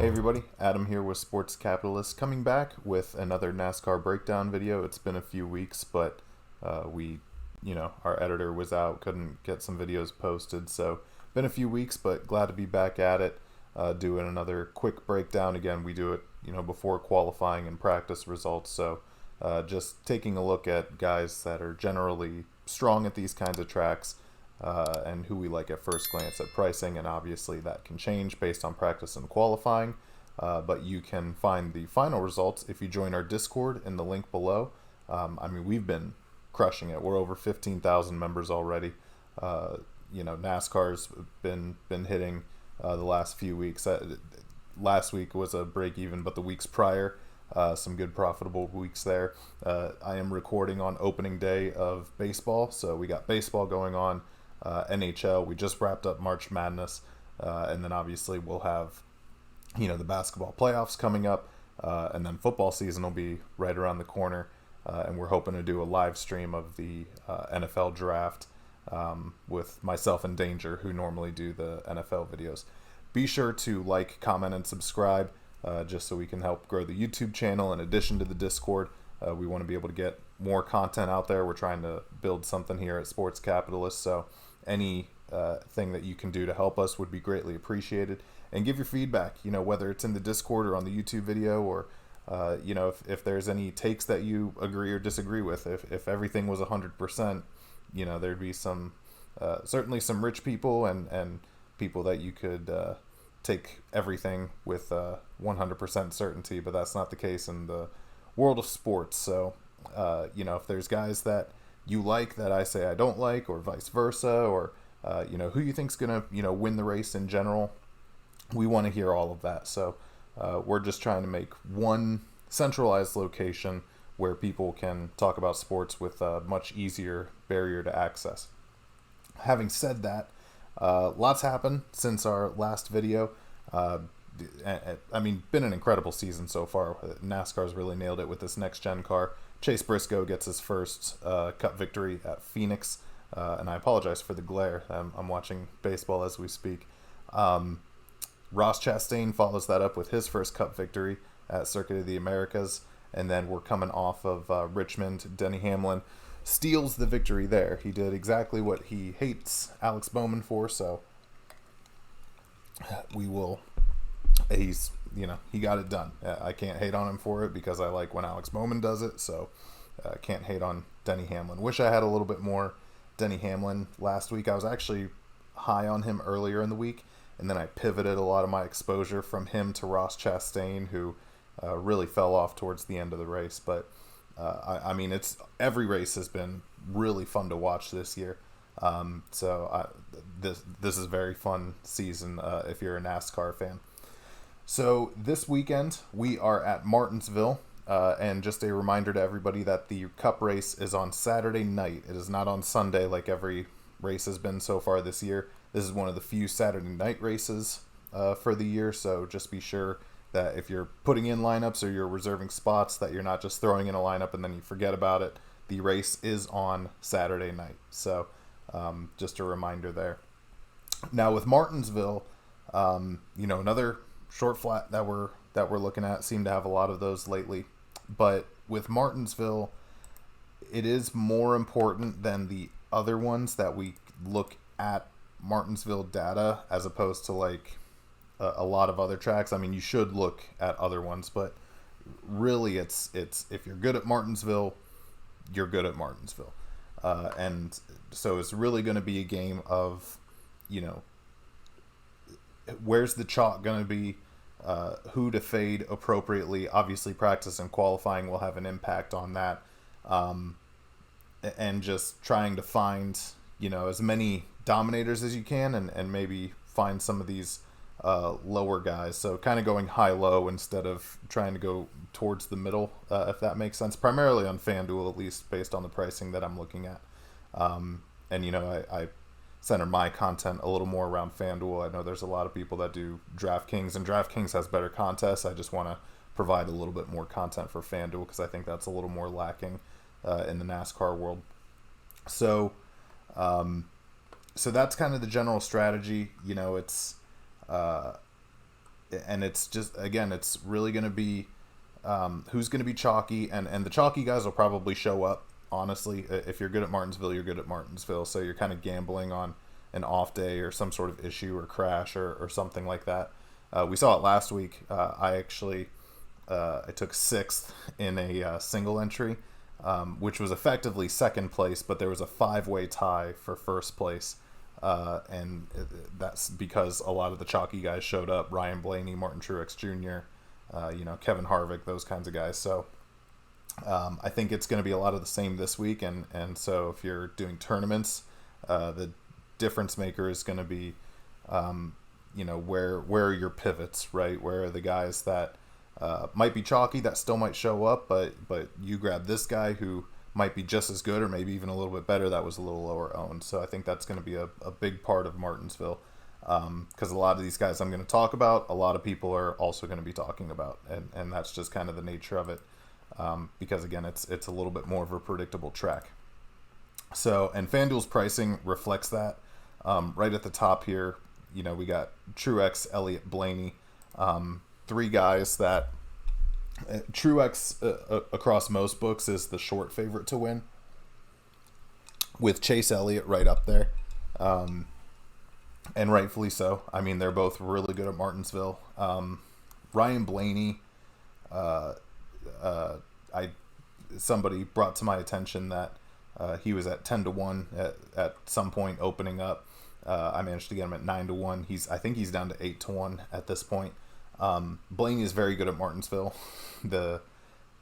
Hey everybody, Adam here with Sports Capitalist, coming back with another NASCAR breakdown video. It's been a few weeks, but our editor was out, couldn't get some videos posted, so been a few weeks, but glad to be back at it, doing another quick breakdown. Again, we do it, before qualifying and practice results, so just taking a look at guys that are generally strong at these kinds of tracks, and who we like at first glance at pricing, and obviously that can change based on practice and qualifying, but you can find the final results if you join our Discord in the link below. We've been crushing it. We're over 15,000 members already. NASCAR's been hitting the last few weeks. Last week was a break even, but the weeks prior, some good profitable weeks there. I am recording on opening day of baseball, so we got baseball going on. NHL, we just wrapped up March Madness, and then obviously we'll have the basketball playoffs coming up, and then football season will be right around the corner, and we're hoping to do a live stream of the NFL draft with myself and Danger, who normally do the NFL videos. Be sure to like, comment, and subscribe, just so we can help grow the YouTube channel in addition to the Discord. We want to be able to get more content out there. We're trying to build something here at Sports Capitalist, so any thing that you can do to help us would be greatly appreciated. And give your feedback, whether it's in the Discord or on the YouTube video, or if there's any takes that you agree or disagree with. If everything was 100%, there'd be some certainly some rich people and people that you could take everything with 100% certainty, but that's not the case in the world of sports. So if there's guys that you like that I say I don't like, or vice versa, or who you think's gonna win the race in general, we want to hear all of that. So we're just trying to make one centralized location where people can talk about sports with a much easier barrier to access. Having said that, lots happened since our last video. Been an incredible season so far. NASCAR's really nailed it with this next gen car. Chase Briscoe gets his first Cup victory at Phoenix, and I apologize for the glare. I'm watching baseball as we speak. Ross Chastain follows that up with his first Cup victory at Circuit of the Americas, and then we're coming off of Richmond. Denny Hamlin steals the victory there. He did exactly what he hates Alex Bowman for, so he got it done. I can't hate on him for it because I like when Alex Bowman does it, so I can't hate on Denny Hamlin. Wish I had a little bit more Denny Hamlin last week. I was actually high on him earlier in the week, and then I pivoted a lot of my exposure from him to Ross Chastain, who really fell off towards the end of the race. But it's every race has been really fun to watch this year. This is a very fun season if you're a NASCAR fan. So this weekend we are at Martinsville, and just a reminder to everybody that the Cup race is on Saturday night. It is not on Sunday like every race has been so far this year. This is one of the few Saturday night races for the year, so just be sure that if you're putting in lineups or you're reserving spots, that you're not just throwing in a lineup and then you forget about it. The race is on Saturday night, so just a reminder there. Now with Martinsville, another short flat that we're looking at, seem to have a lot of those lately. But with Martinsville, it is more important than the other ones that we look at Martinsville data as opposed to like a lot of other tracks. You should look at other ones, but really it's if you're good at Martinsville, you're good at Martinsville. And so it's really going to be a game of, where's the chalk going to be, who to fade appropriately. Obviously, practice and qualifying will have an impact on that. And just trying to find, as many dominators as you can, and maybe find some of these lower guys. So kind of going high-low instead of trying to go towards the middle, if that makes sense. Primarily on FanDuel, at least, based on the pricing that I'm looking at. I center my content a little more around FanDuel. I know there's a lot of people that do DraftKings, and DraftKings has better contests. I just want to provide a little bit more content for FanDuel because I think that's a little more lacking in the NASCAR world. So that's kind of the general strategy. It's and it's just, again, it's really going to be who's going to be chalky, and the chalky guys will probably show up. Honestly, if you're good at Martinsville, you're good at Martinsville. So you're kind of gambling on an off day or some sort of issue or crash or something like that. We saw it last week. I took sixth in a single entry, which was effectively second place, but there was a 5-way tie for first place. And that's because a lot of the chalky guys showed up: Ryan Blaney, Martin Truex Jr., Kevin Harvick, those kinds of guys. So I think it's going to be a lot of the same this week. And so if you're doing tournaments, the difference maker is going to be, where are your pivots, right? Where are the guys that might be chalky that still might show up, but you grab this guy who might be just as good or maybe even a little bit better that was a little lower owned. So I think that's going to be a big part of Martinsville, because a lot of these guys I'm going to talk about, a lot of people are also going to be talking about, and that's just kind of the nature of it, because again, it's a little bit more of a predictable track. So, and FanDuel's pricing reflects that. Right at the top here, we got Truex, Elliott, Blaney, 3 guys that Truex across most books is the short favorite to win, with Chase Elliott right up there, and rightfully so. I mean, they're both really good at Martinsville. Ryan Blaney, somebody brought to my attention that he was at 10-1 at some point opening up. I managed to get him at 9-1. I think he's down to 8-1 at this point. Blaney is very good at Martinsville.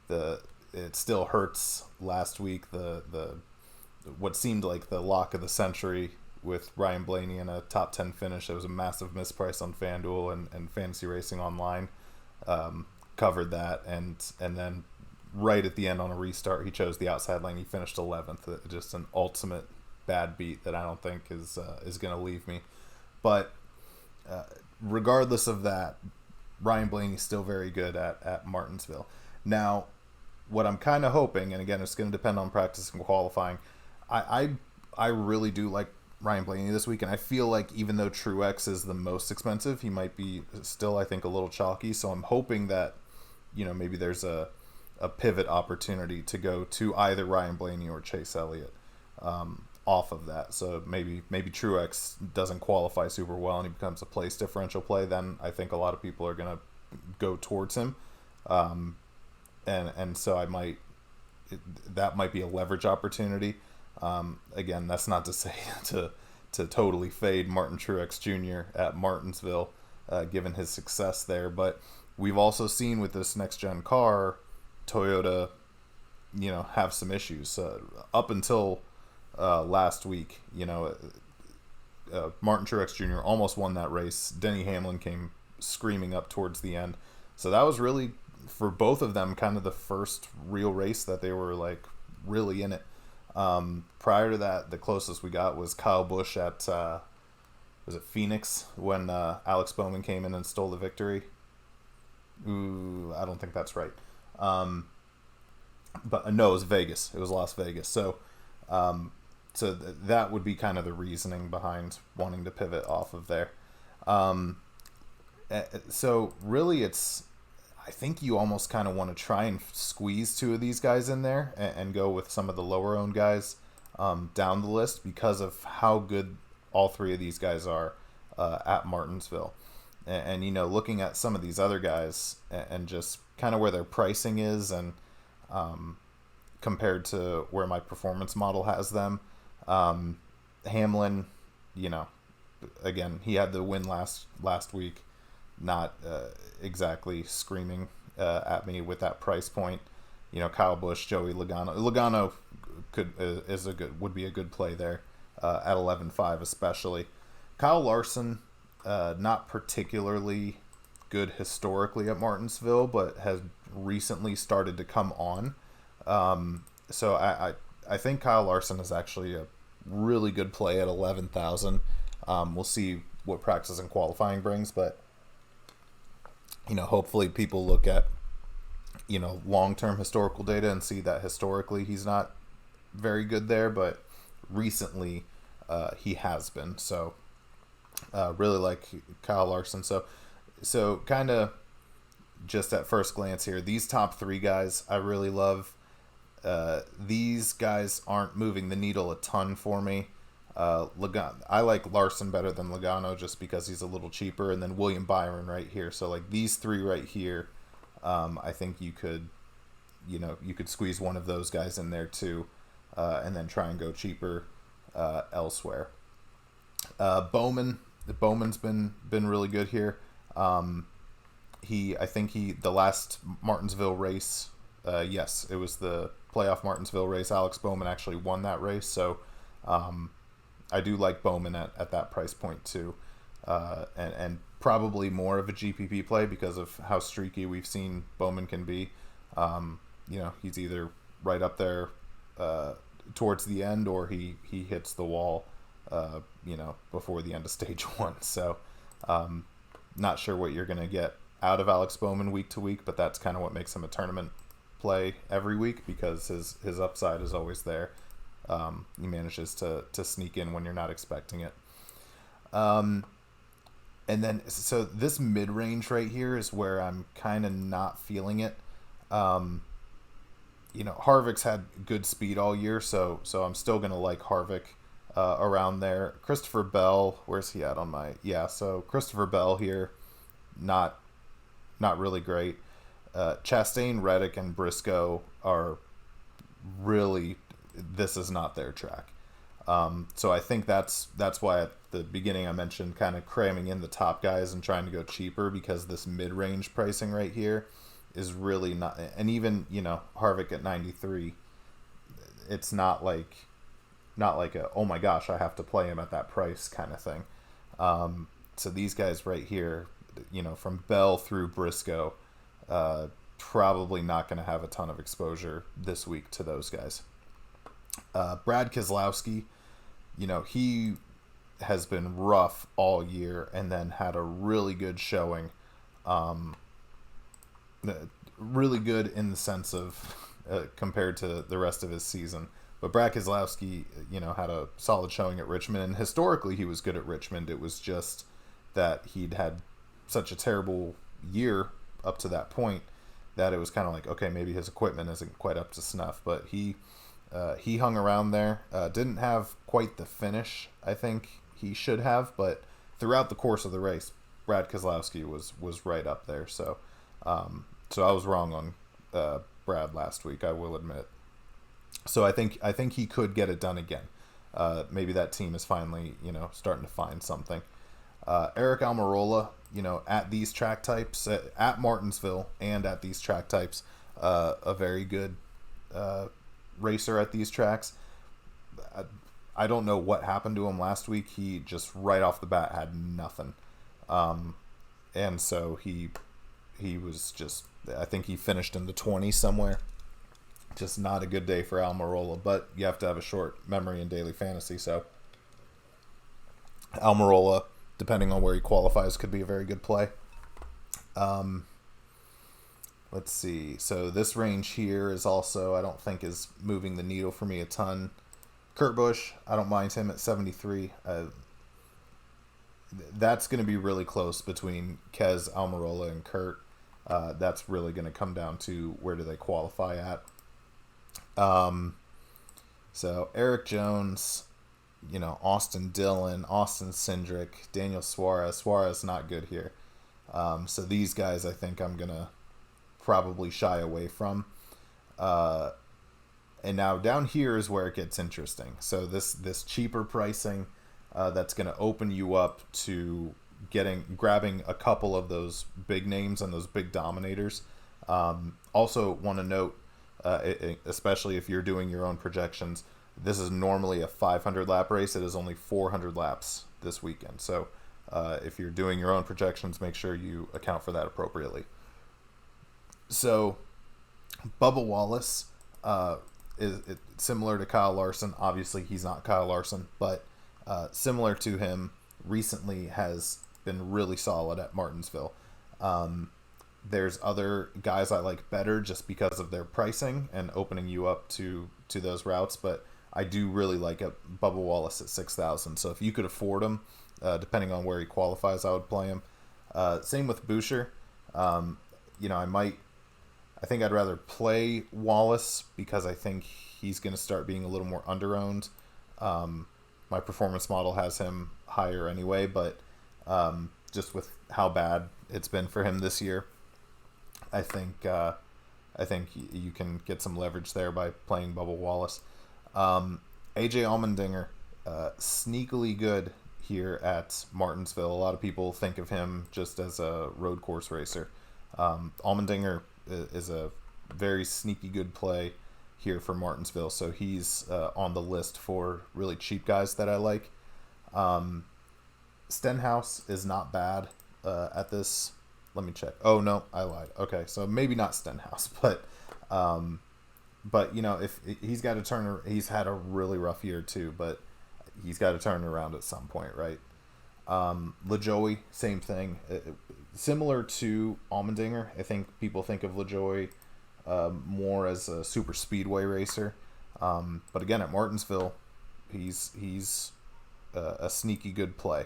It still hurts last week. What seemed like the lock of the century with Ryan Blaney in a top 10 finish. It was a massive misprice on FanDuel and Fantasy Racing Online covered that, and then right at the end on a restart, he chose the outside lane. He finished 11th. Just an ultimate bad beat that I don't think is going to leave me. But regardless of that, Ryan Blaney's still very good at Martinsville. Now, what I'm kind of hoping, and again, it's going to depend on practice and qualifying, I really do like Ryan Blaney this week, and I feel like even though Truex is the most expensive, he might be still, I think, a little chalky. So I'm hoping that, maybe there's a pivot opportunity to go to either Ryan Blaney or Chase Elliott off of that. So maybe Truex doesn't qualify super well and he becomes a place differential play. Then I think a lot of people are going to go towards him. And so that might be a leverage opportunity. Again, that's not to say to totally fade Martin Truex Jr. at Martinsville, given his success there. But we've also seen with this next gen car, Toyota, have some issues. Up until last week, Martin Truex Jr. almost won that race. Denny Hamlin came screaming up towards the end. So that was really, for both of them, kind of the first real race that they were really in it. Prior to that, the closest we got was Kyle Busch at was it Phoenix when Alex Bowman came in and stole the victory. Ooh, I don't think that's right. But no, it was Vegas. It was Las Vegas. So that would be kind of the reasoning behind wanting to pivot off of there. So really, I think you almost kind of want to try and squeeze 2 of these guys in there and go with some of the lower owned guys down the list because of how good all 3 of these guys are at Martinsville. And looking at some of these other guys and just kind of where their pricing is and compared to where my performance model has them. Hamlin, again, he had the win last week, not exactly screaming at me with that price point. Kyle Busch, Joey Logano. Logano would be a good play there at 11.5 especially. Kyle Larson, not particularly good historically at Martinsville, but has recently started to come on. So I think Kyle Larson is actually a really good play at 11,000. We'll see what practice and qualifying brings, but hopefully people look at long-term historical data and see that historically he's not very good there, but recently he has been. So really like Kyle Larson. So So kind of just at first glance here, these top three guys I really love. These guys aren't moving the needle a ton for me. I like Larson better than Logano just because he's a little cheaper, and then William Byron right here. So like these three right here, I think you could squeeze one of those guys in there too, and then try and go cheaper elsewhere. Bowman's been really good here. The last Martinsville race, yes, it was the playoff Martinsville race. Alex Bowman actually won that race, so I do like Bowman at that price point too, and probably more of a GPP play because of how streaky we've seen Bowman can be. He's either right up there towards the end, or he hits the wall, before the end of stage one. So, not sure what you're gonna get out of Alex Bowman week to week, but that's kind of what makes him a tournament play every week because his upside is always there. He manages to sneak in when you're not expecting it. And then, so this mid-range right here is where I'm kind of not feeling it. Harvick's had good speed all year, so I'm still going to like Harvick around there. Christopher Bell, where's he at on my... Yeah, so Christopher Bell here, not really great. Chastain, Reddick, and Briscoe are really... This is not their track. So I think that's why at the beginning I mentioned kind of cramming in the top guys and trying to go cheaper, because this mid-range pricing right here is really not... And even, Harvick at 93, it's not like a, oh my gosh, I have to play him at that price kind of thing. So these guys right here, from Bell through Briscoe, probably not going to have a ton of exposure this week to those guys. Brad Keselowski, he has been rough all year and then had a really good showing. Really good in the sense of compared to the rest of his season. But Brad Keselowski, had a solid showing at Richmond, and historically he was good at Richmond. It was just that he'd had such a terrible year up to that point that it was kind of like, okay, maybe his equipment isn't quite up to snuff. But he hung around there. Didn't have quite the finish I think he should have, but throughout the course of the race, Brad Keselowski was right up there. So I was wrong on Brad last week, I will admit. So I think he could get it done again. Maybe that team is finally starting to find something. Eric Almirola, at these track types, at Martinsville and at these track types, a very good racer at these tracks. I don't know what happened to him last week. He just right off the bat had nothing, and so he was just, I think he finished in the 20s somewhere. Just not a good day for Almirola, but you have to have a short memory in daily fantasy. So Almirola, depending on where he qualifies, could be a very good play. Let's see. So this range here is also, I don't think, is moving the needle for me a ton. Kurt Busch, I don't mind him at 73. That's going to be really close between Kez, Almirola, and Kurt. That's really going to come down to where do they qualify at. So Eric Jones, Austin Dillon, Austin Cindric, Daniel Suarez. Suarez not good here. So these guys I think I'm going to probably shy away from. And now down here is where it gets interesting. So this cheaper pricing that's going to open you up to grabbing a couple of those big names and those big dominators. Also want to note, especially if you're doing your own projections, this is normally a 500 lap race. It is only 400 laps this weekend. So if you're doing your own projections, make sure you account for that appropriately. So Bubba Wallace is similar to Kyle Larson. Obviously, he's not Kyle Larson, but similar to him, recently has been really solid at Martinsville. There's other guys I like better just because of their pricing and opening you up to those routes, but I do really like Bubba Wallace at 6,000. So if you could afford him, depending on where he qualifies, I would play him. Same with Boucher. You know, I think I'd rather play Wallace because I think he's going to start being a little more underowned. My performance model has him higher anyway, but just with how bad it's been for him this year, I think you can get some leverage there by playing Bubba Wallace. AJ Allmendinger, sneakily good here at Martinsville. A lot of people think of him just as a road course racer. Allmendinger is a very sneaky good play here for Martinsville, so he's on the list for really cheap guys that I like. Stenhouse is not bad at this. Let me check. Oh no, I lied. Okay, so maybe not Stenhouse, but you know, if he's got to turn, he's had a really rough year too, but he's got to turn it around at some point, right? LaJoie, same thing. Similar to Allmendinger, I think people think of LaJoie more as a super speedway racer. But again, at Martinsville, he's a sneaky good play,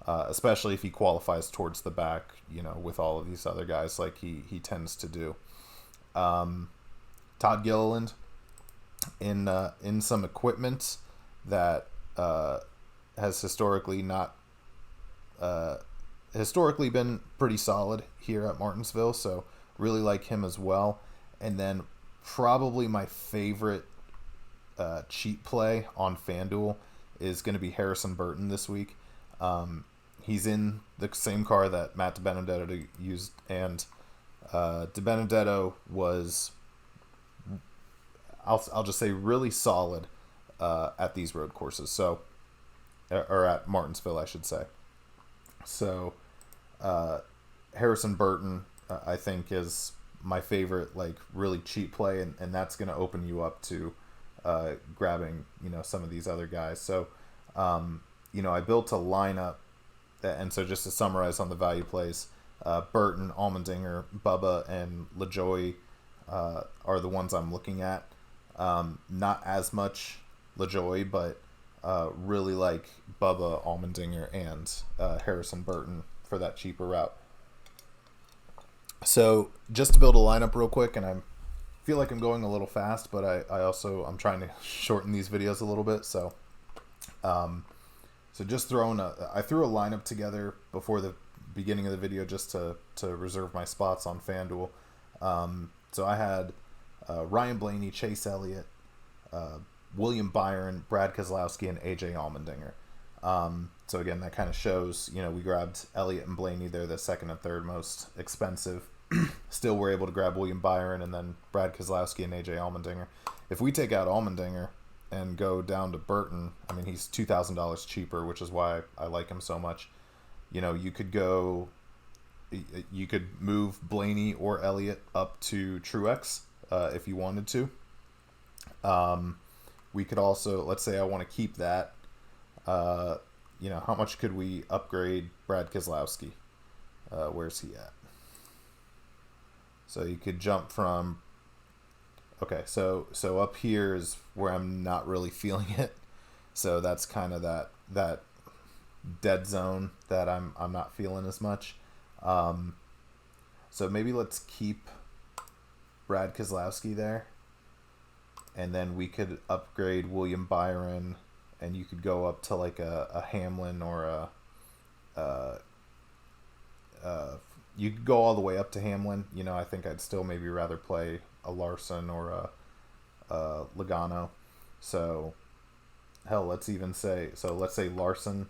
especially if he qualifies towards the back, you know, with all of these other guys like he tends to do. Todd Gilliland in some equipment that has historically been pretty solid here at Martinsville, so really like him as well. And then probably my favorite cheat play on FanDuel is going to be Harrison Burton this week. He's in the same car that Matt DiBenedetto used, and DiBenedetto was, I'll just say, really solid at these road courses. So, or at Martinsville, I should say. So, Harrison Burton, I think, is my favorite, like, really cheap play, and that's going to open you up to grabbing, you know, some of these other guys. So, you know, I built a lineup, and so just to summarize on the value plays, Burton, Allmendinger, Bubba, and LaJoie are the ones I'm looking at. Not as much LaJoie, but really like Bubba, Allmendinger, and Harrison Burton for that cheaper route. So just to build a lineup real quick, and I feel like I'm going a little fast, but I'm trying to shorten these videos a little bit. So just I threw a lineup together before the beginning of the video just to reserve my spots on FanDuel. So I had Ryan Blaney, Chase Elliott, William Byron, Brad Keselowski, and AJ Allmendinger. So again, that kind of shows, you know, we grabbed Elliott and Blaney. They're the second and third most expensive. Still, we're able to grab William Byron and then Brad Keselowski and AJ Allmendinger. If we take out Allmendinger and go down to Burton, I mean, he's $2,000 cheaper, which is why I like him so much. You know, you could move Blaney or Elliott up to Truex if you wanted to. We could also, let's say I want to keep that. You know, how much could we upgrade Brad Keselowski? Where's he at? So you could jump from. Okay, so up here is where I'm not really feeling it. So that's kind of that dead zone that I'm not feeling as much. So maybe let's keep Brad Keselowski there, and then we could upgrade William Byron, and you could go up to like a Hamlin or you could go all the way up to Hamlin. You know, I think I'd still maybe rather play a Larson or a Logano. So hell, let's say Larson,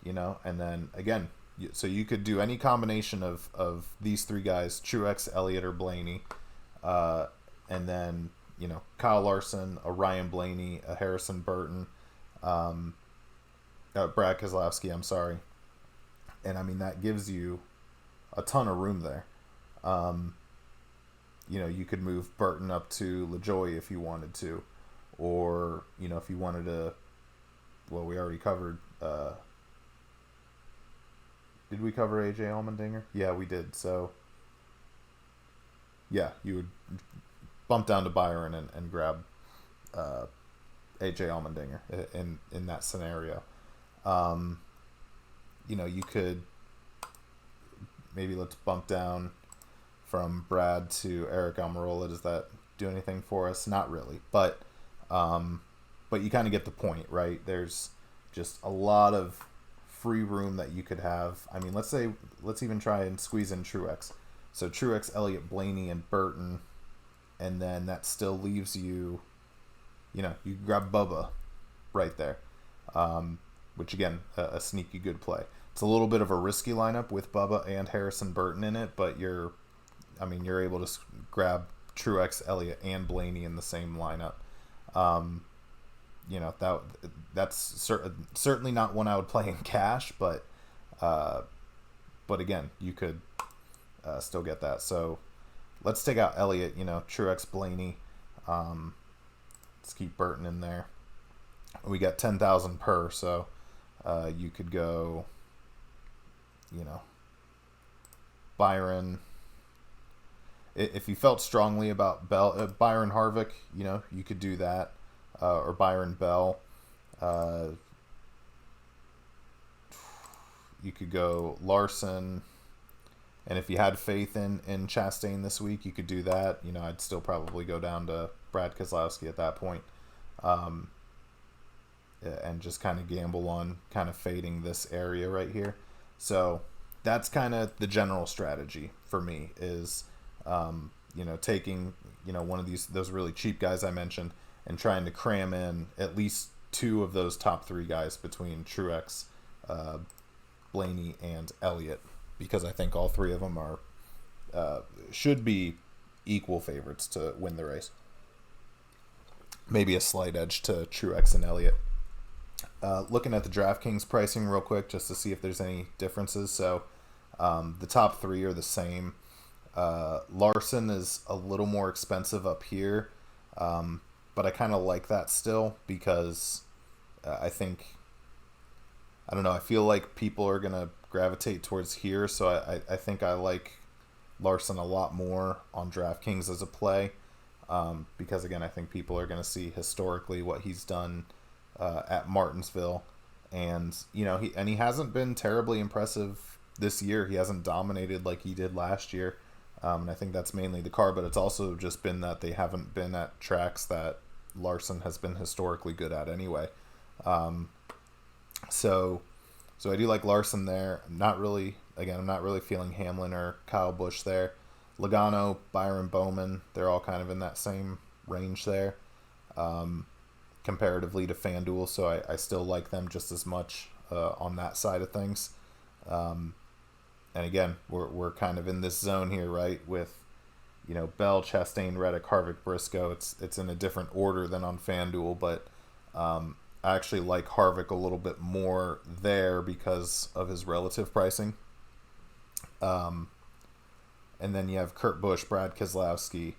you know, and then again, so you could do any combination of these three guys, Truex, Elliott, or Blaney, and then, you know, Kyle Larson, a Ryan Blaney, a Harrison Burton, Brad Keselowski, I'm sorry. And I mean, that gives you a ton of room there. You know, you could move Burton up to LaJoie if you wanted to, or, you know, if you wanted to, well, we already covered, did we cover AJ Allmendinger? Yeah, we did. So yeah, you would bump down to Byron and grab AJ Allmendinger in that scenario. You know, you could maybe let's bump down from Brad to Eric Almirola. Does that do anything for us? Not really, but you kind of get the point, right? There's just a lot of free room that you could have. I mean, let's even try and squeeze in Truex. So Truex, Elliott, Blaney, and Burton, and then that still leaves you, you can grab Bubba right there, which again, a sneaky good play. It's a little bit of a risky lineup with Bubba and Harrison Burton in it, but you're able to grab Truex, Elliott, and Blaney in the same lineup. That's certainly not one I would play in cash, but again, you could still get that. So let's take out Elliott, Truex, Blaney. Let's keep Burton in there. We got 10,000 per, so you could go, Byron. If you felt strongly about Byron Harvick, you could do that, or Byron Bell. You could go Larson, and if you had faith in Chastain this week, you could do that. I'd still probably go down to Brad Keselowski at that point, and just kind of gamble on kind of fading this area right here. So that's kind of the general strategy for me is, taking, one of those really cheap guys I mentioned and trying to cram in at least two of those top three guys between Truex, Blaney, and Elliott, because I think all three of them are should be equal favorites to win the race. Maybe a slight edge to Truex and Elliott. Looking at the DraftKings pricing real quick just to see if there's any differences. So the top three are the same. Larson is a little more expensive up here, but I kind of like that still because I feel like people are going to gravitate towards here, so I think I like Larson a lot more on DraftKings as a play, because again, I think people are going to see historically what he's done at Martinsville, and he hasn't been terribly impressive this year. He hasn't dominated like he did last year, and I think that's mainly the car, but it's also just been that they haven't been at tracks that Larson has been historically good at anyway. So I do like Larson there. I'm not really feeling Hamlin or Kyle Busch there. Logano, Byron Bowman, they're all kind of in that same range there, comparatively to FanDuel, so I still like them just as much on that side of things. And again, we're kind of in this zone here, right, with Bell, Chastain, Reddick, Harvick, Briscoe. It's in a different order than on FanDuel, but I actually like Harvick a little bit more there because of his relative pricing. And then you have Kurt Busch, Brad Keselowski.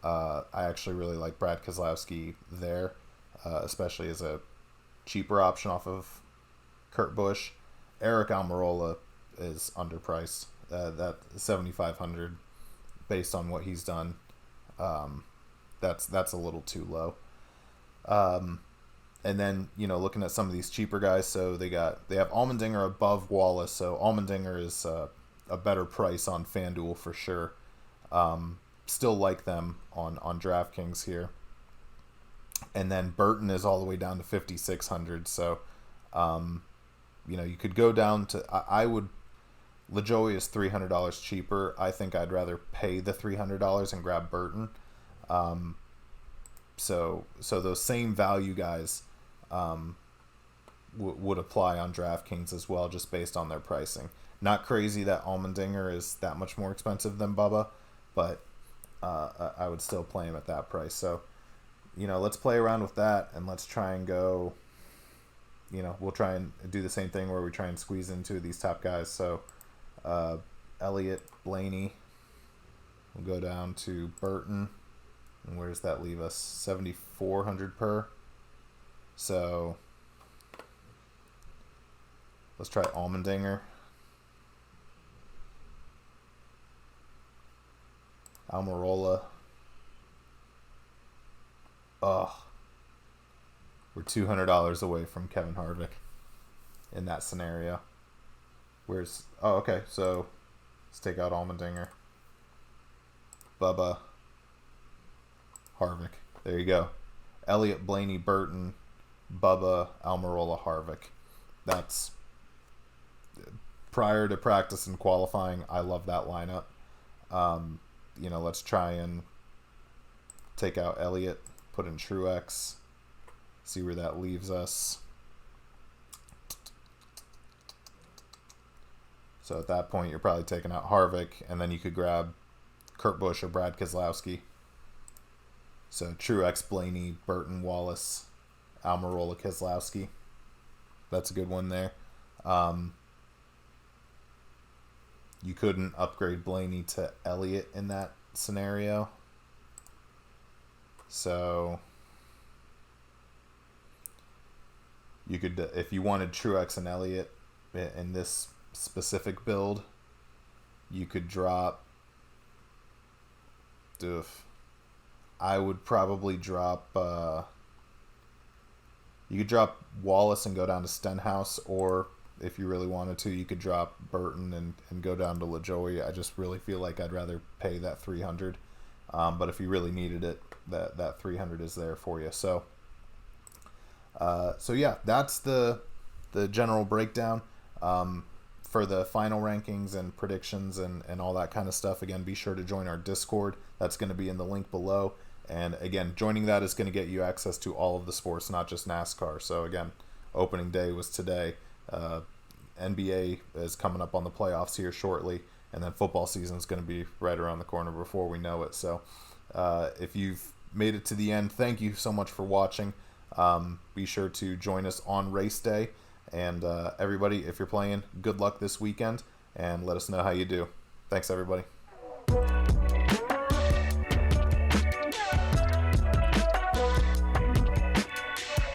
I actually really like Brad Keselowski there, especially as a cheaper option off of Kurt Busch. Eric Almirola is underpriced. That $7,500 based on what he's done. That's a little too low. And then, looking at some of these cheaper guys, so they have Allmendinger above Wallace, so Allmendinger is a better price on FanDuel for sure. Still like them on DraftKings here. And then Burton is all the way down to $5,600, so you could go down to LaJoie is $300 cheaper. I think I'd rather pay the $300 and grab Burton. So those same value guys would apply on DraftKings as well, just based on their pricing. Not crazy that Allmendinger is that much more expensive than Bubba, but I would still play him at that price. So, let's play around with that, and let's try and go, we'll try and do the same thing where we try and squeeze into these top guys. So, Elliott, Blaney, we'll go down to Burton. And where does that leave us? 7,400 per. So let's try Allmendinger. Almirola. We're $200 away from Kevin Harvick in that scenario. Okay, so Let's take out Allmendinger. Bubba Harvick. There you go. Elliott, Blaney, Burton, Bubba, Almirola, Harvick. That's prior to practice and qualifying. I love that lineup. Let's try and take out Elliott, put in Truex, see where that leaves us. So at that point, you're probably taking out Harvick, and then you could grab Kurt Busch or Brad Keselowski. So Truex, Blaney, Burton, Wallace, Almirola, Keselowski. That's a good one there. You couldn't upgrade Blaney to Elliott in that scenario. So you could, if you wanted Truex and Elliott in this specific build, you could drop. I would probably drop. You could drop Wallace and go down to Stenhouse, or if you really wanted to, you could drop Burton and go down to LaJoie. I just really feel like I'd rather pay that $300. But if you really needed it, that $300 is there for you. So yeah, that's the general breakdown. For the final rankings and predictions and all that kind of stuff, again, be sure to join our Discord. That's going to be in the link below. And again, joining that is going to get you access to all of the sports, not just NASCAR. So again, opening day was today. NBA is coming up on the playoffs here shortly, and then football season is going to be right around the corner before we know it. So if you've made it to the end, thank you so much for watching. Be sure to join us on race day. And everybody, if you're playing, good luck this weekend, and let us know how you do. Thanks, everybody.